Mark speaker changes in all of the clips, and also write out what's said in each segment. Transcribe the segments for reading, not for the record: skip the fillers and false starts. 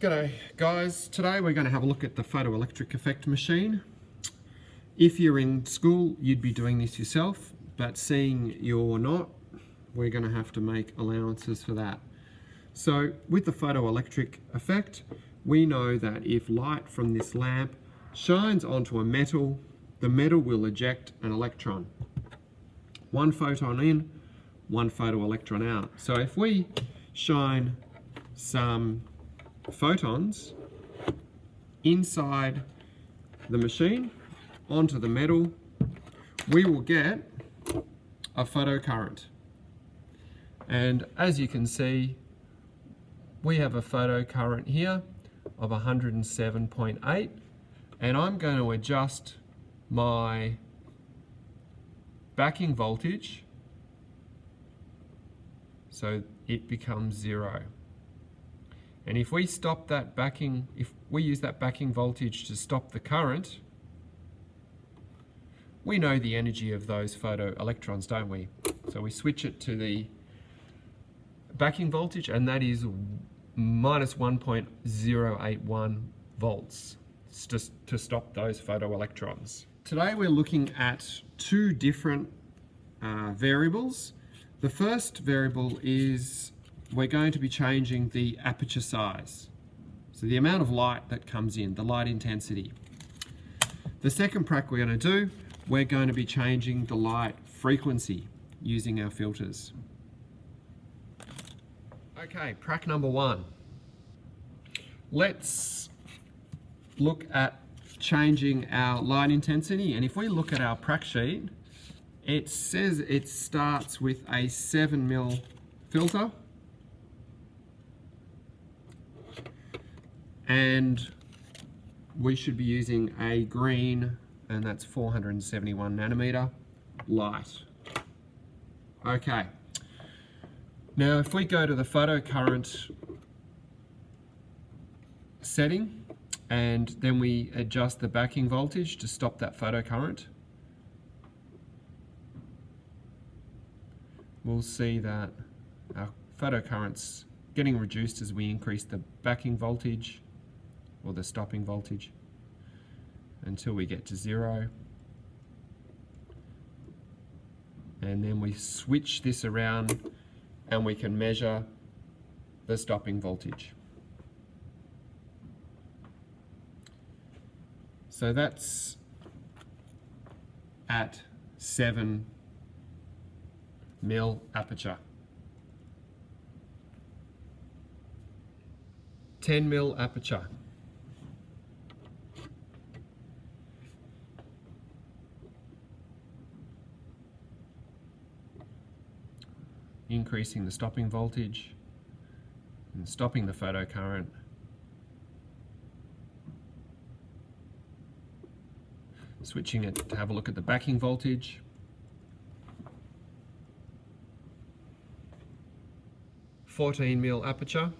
Speaker 1: G'day guys, today we're going to have a look at the photoelectric effect machine. If you're in school you'd be doing this yourself, but seeing you're not, we're going to have to make allowances for that. So with the photoelectric effect, we know that if light from this lamp shines onto a metal, the metal will eject an electron. One photon in, one photoelectron out. So if we shine some photons inside the machine onto the metal, we will get a photocurrent. And as you can see, we have a photocurrent here of 107.8, and I'm going to adjust my backing voltage so it becomes 0. And if we stop that backing, if we use that backing voltage to stop the current, we know the energy of those photoelectrons, don't we? So we switch it to the backing voltage, and that is minus 1.081 volts to stop those photoelectrons. Today we're looking at two different variables. The first variable is we're going to be changing the aperture size. So the amount of light that comes in, the light intensity. The second prac we're going to do, we're going to be changing the light frequency using our filters. Okay, prac number 1. Let's look at changing our light intensity, and if we look at our prac sheet, it says it starts with a 7mm filter, and we should be using a green, and that's 471 nanometer light. Okay, now if we go to the photocurrent setting and then we adjust the backing voltage to stop that photocurrent, we'll see that our photocurrent's getting reduced as we increase the backing voltage or the stopping voltage until we get to 0. And then we switch this around and we can measure the stopping voltage. So that's at 7mm aperture. 10mm aperture. Increasing the stopping voltage and stopping the photocurrent. Switching it to have a look at the backing voltage. (14mm aperture).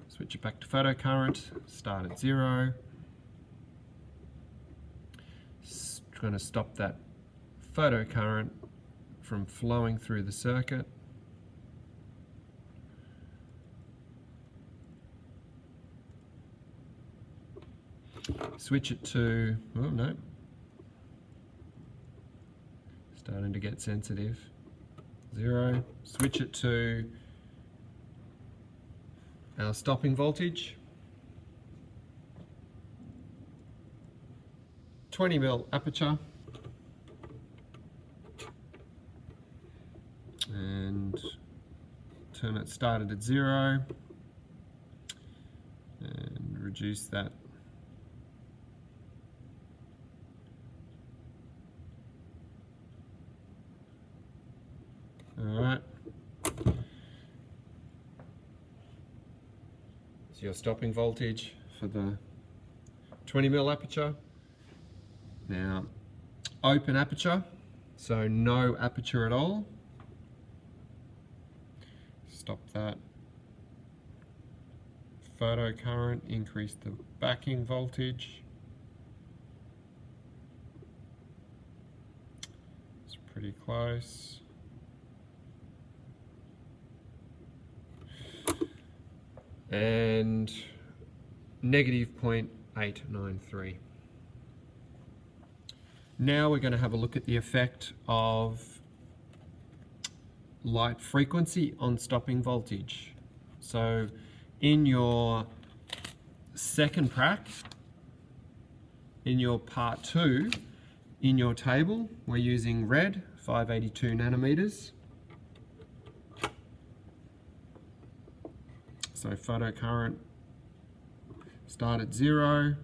Speaker 1: Switch it back to photocurrent, start at 0. Going to stop that photocurrent from flowing through the circuit. Switch it to, oh no, starting to get sensitive, 0. Switch it to our stopping voltage, 20mm aperture, and turn it started at 0 and reduce that Alright, so your stopping voltage for the 20mm aperture. Now, open aperture, so no aperture at all. Stop that photocurrent, increase the backing voltage. It's pretty close. and negative 0.893. Now we're going to have a look at the effect of light frequency on stopping voltage. So in your second prac, in your part 2, in your table, we're using red, 582 nanometers. So photocurrent start at 0,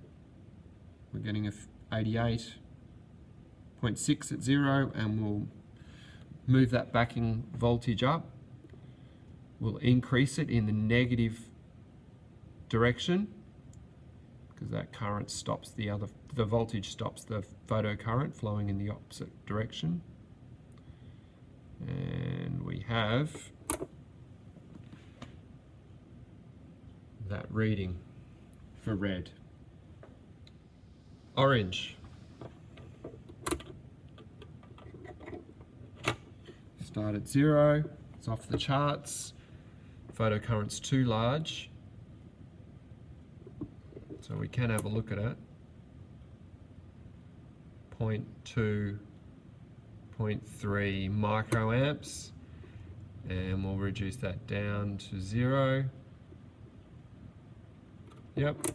Speaker 1: we're getting a 88.6 at 0, and we'll move that backing voltage up. We'll increase it in the negative direction because that current stops the voltage stops the photocurrent flowing in the opposite direction. And we have that reading for red. Orange. Start at 0, it's off the charts. Photocurrent's too large, so we can have a look at it. 0.2, 0.3 microamps, and we'll reduce that down to 0. Yep.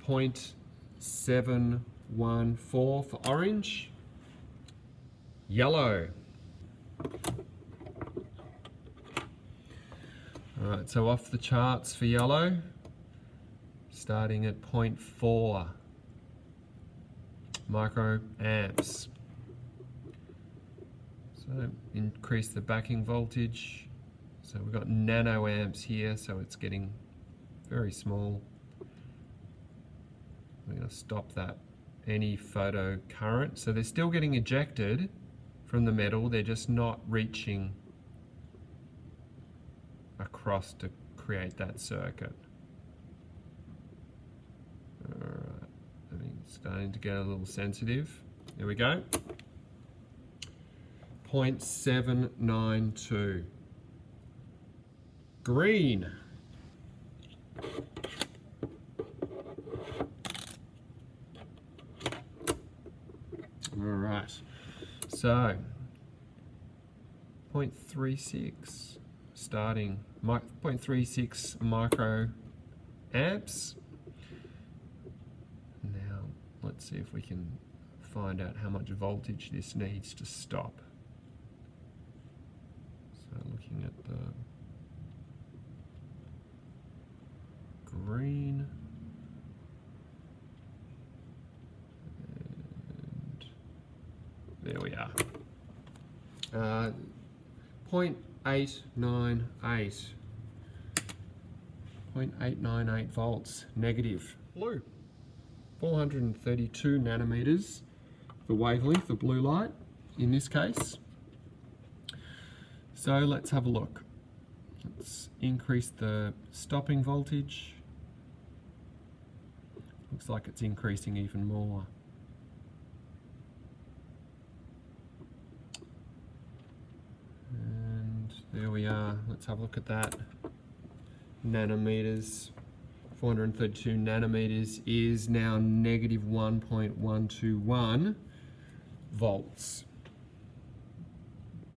Speaker 1: 0.714 for orange. Yellow. Alright, so off the charts for yellow, starting at 0.4 microamps. So increase the backing voltage. So we've got nanoamps here, so it's getting very small. We're going to stop that any photo current. So they're still getting ejected from the metal, they're just not reaching across to create that circuit. Alright, I think it's starting to get a little sensitive. There we go. 0.792. Green. Alright, so 0.36 starting 0.36 microamps. Now let's see if we can find out how much voltage this needs to stop. So looking at the green, and there we are. 0.898. 0.898 volts, negative. Blue. 432 nanometers, the wavelength, the blue light, in this case. So let's have a look. Let's increase the stopping voltage. Looks like it's increasing even more. And there we are. Let's have a look at that. Nanometers. 432 nanometers is now negative 1.121 volts.